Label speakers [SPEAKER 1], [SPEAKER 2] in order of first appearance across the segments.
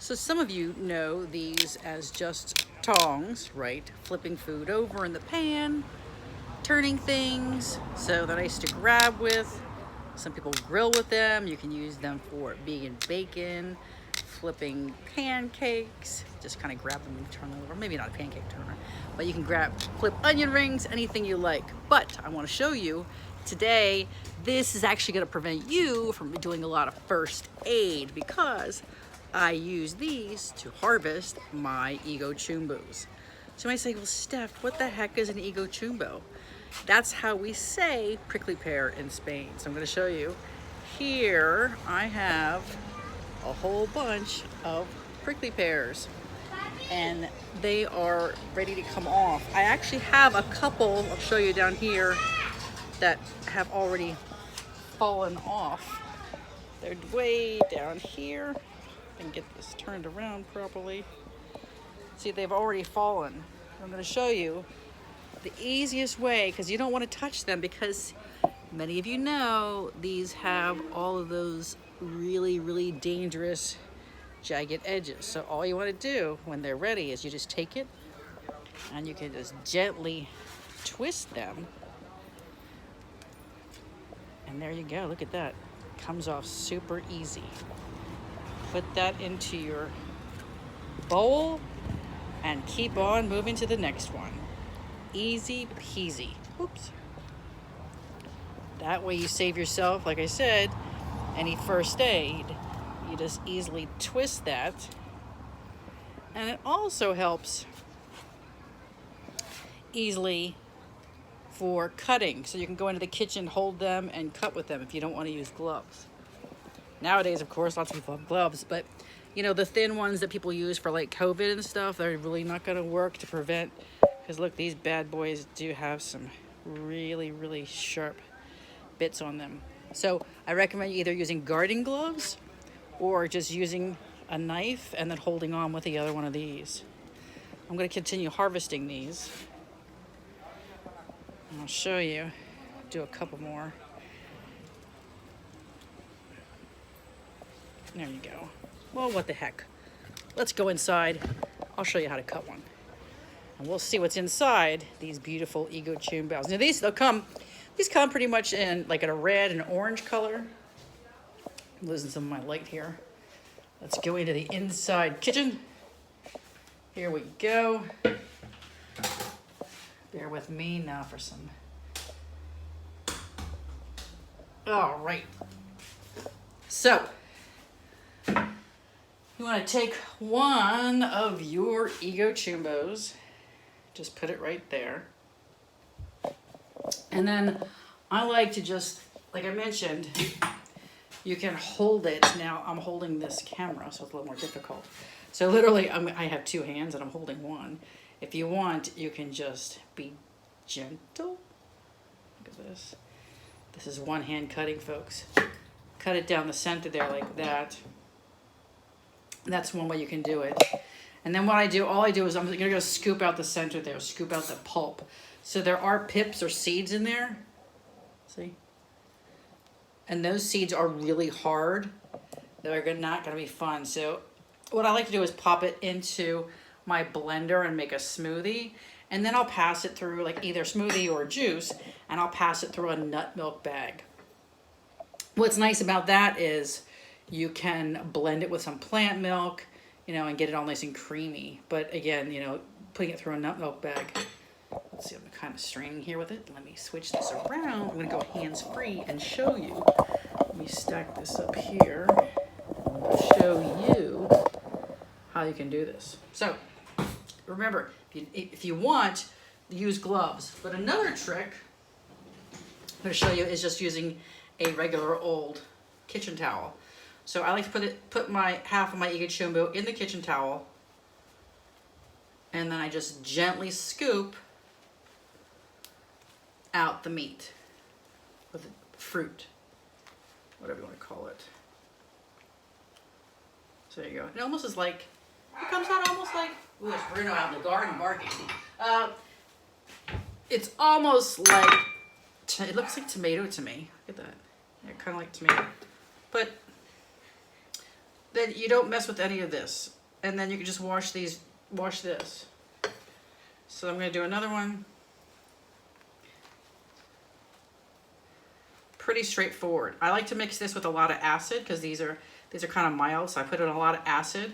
[SPEAKER 1] So some of you know these as just tongs, right? Flipping food over in the pan, turning things. So they're nice to grab with. Some people grill with them. You can use them for vegan bacon, flipping pancakes. Just kind of grab them and turn them over. Maybe not a pancake turner, but you can flip onion rings, anything you like. But I want to show you today, this is actually going to prevent you from doing a lot of first aid because I use these to harvest my ego chumbos. So you might say, well, Steph, what the heck is an ego chumbo? That's how we say prickly pear in Spain. So I'm going to show you. Here I have a whole bunch of prickly pears and they are ready to come off. I actually have a couple, I'll show you down here, that have already fallen off. They're way down here. And get this turned around properly. See, they've already fallen. I'm going to show you the easiest way, because you don't want to touch them, because many of you know these have all of those really dangerous jagged edges. So all you want to do when they're ready is you just take it and you can just gently twist them, and there you go. Look at that. Comes off super easy. Put that into your bowl and keep on moving to the next one. Easy peasy. Oops. That way you save yourself, like I said, any first aid. You just easily twist that. And it also helps easily for cutting. So you can go into the kitchen, hold them, and cut with them if you don't want to use gloves. Nowadays, of course, lots of people have gloves, but you know, the thin ones that people use for like COVID and stuff, they're really not going to work to prevent, because look, these bad boys do have some really sharp bits on them. So I recommend either using gardening gloves or just using a knife and then holding on with the other one of these. I'm going to continue harvesting these. And I'll show you, do a couple more. There you go. Well, what the heck. Let's go inside. I'll show you how to cut one. And we'll see what's inside these beautiful ego chumbos. Now these come pretty much in like in a red and orange color. I'm losing some of my light here. Let's go into the inside kitchen. Here we go. Bear with me now for some. All right. So, you want to take one of your ego chumbos, just put it right there. And then I like to just, like I mentioned, you can hold it. Now I'm holding this camera, so it's a little more difficult. So literally I have two hands and I'm holding one. If you want, you can just be gentle. Look at this. This is one hand cutting, folks. Cut it down the center there like that. That's one way you can do it. And then what I do, all I do is I'm gonna go scoop out the center there, scoop out the pulp. So there are pips or seeds in there. See? And those seeds are really hard. They're not gonna be fun. So what I like to do is pop it into my blender and make a smoothie. And then I'll pass it through like either smoothie or juice, and I'll pass it through a nut milk bag. What's nice about that is you can blend it with some plant milk, you know, and get it all nice and creamy. But again, you know, putting it through a nut milk bag. Let's see, I'm kind of straining here with it. Let me switch this around. I'm gonna go hands-free and show you. Let me stack this up here. I'll show you how you can do this. So remember, if you want, use gloves. But another trick I'm gonna show you is just using a regular old kitchen towel. So I like to put my half of my ego chumbo in the kitchen towel, and then I just gently scoop out the meat with fruit, whatever you want to call it. So there you go. It almost is like, it comes out almost like, ooh, there's Bruno out in the garden barking. It's almost like, it looks like tomato to me. Look at that. Yeah, kind of like tomato. But then you don't mess with any of this. And then you can just wash this. So I'm gonna do another one. Pretty straightforward. I like to mix this with a lot of acid because these are kind of mild, so I put in a lot of acid.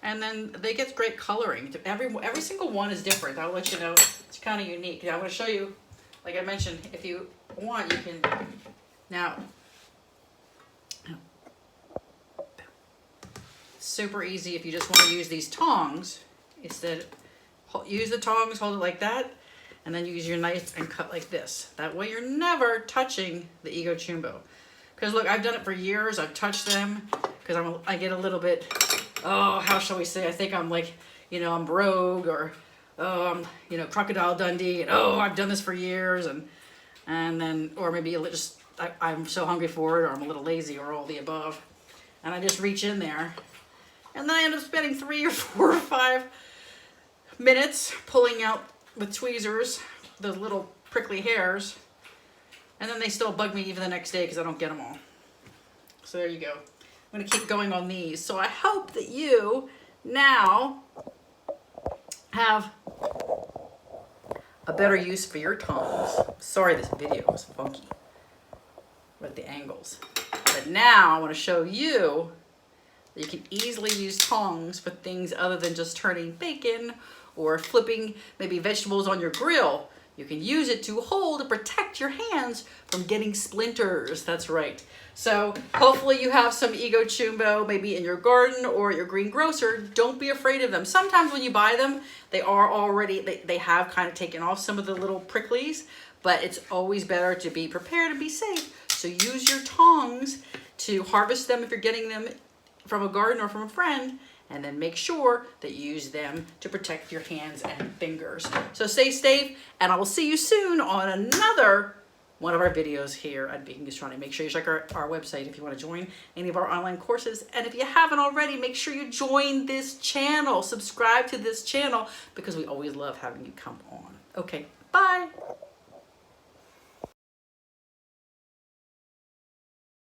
[SPEAKER 1] And then they get great coloring. Every single one is different. I'll let you know. It's kind of unique. Now I'm going to show you, like I mentioned, if you want, you can, now, super easy if you just want to use these tongs. Instead, use the tongs, hold it like that, and then use your knife and cut like this. That way you're never touching the Ego Chumbo. Because look, I've done it for years. I've touched them because I get a little bit, oh, how shall we say? I think I'm like, you know, I'm Rogue, or oh, I'm, you know, Crocodile Dundee, and oh, I've done this for years, and then, or maybe just I'm so hungry for it, or I'm a little lazy, or all the above, and I just reach in there, and then I end up spending 3 or 4 or 5 minutes pulling out with tweezers those little prickly hairs, and then they still bug me even the next day because I don't get them all. So there you go. I'm going to keep going on these. So I hope that you now have a better use for your tongs. Sorry this video is funky with the angles. But now I want to show you that you can easily use tongs for things other than just turning bacon or flipping maybe vegetables on your grill. You can use it to hold and protect your hands from getting splinters. That's right. So hopefully you have some Ego Chumbo maybe in your garden or your greengrocer. Don't be afraid of them. Sometimes when you buy them, they are already, they have kind of taken off some of the little pricklies, but it's always better to be prepared and be safe. So use your tongs to harvest them if you're getting them from a garden or from a friend, and then make sure that you use them to protect your hands and fingers. So stay safe, and I will see you soon on another one of our videos here at Baking Gastronomy. Make sure you check our website if you want to join any of our online courses. And if you haven't already, make sure you join this channel. Subscribe to this channel because we always love having you come on. Okay, bye.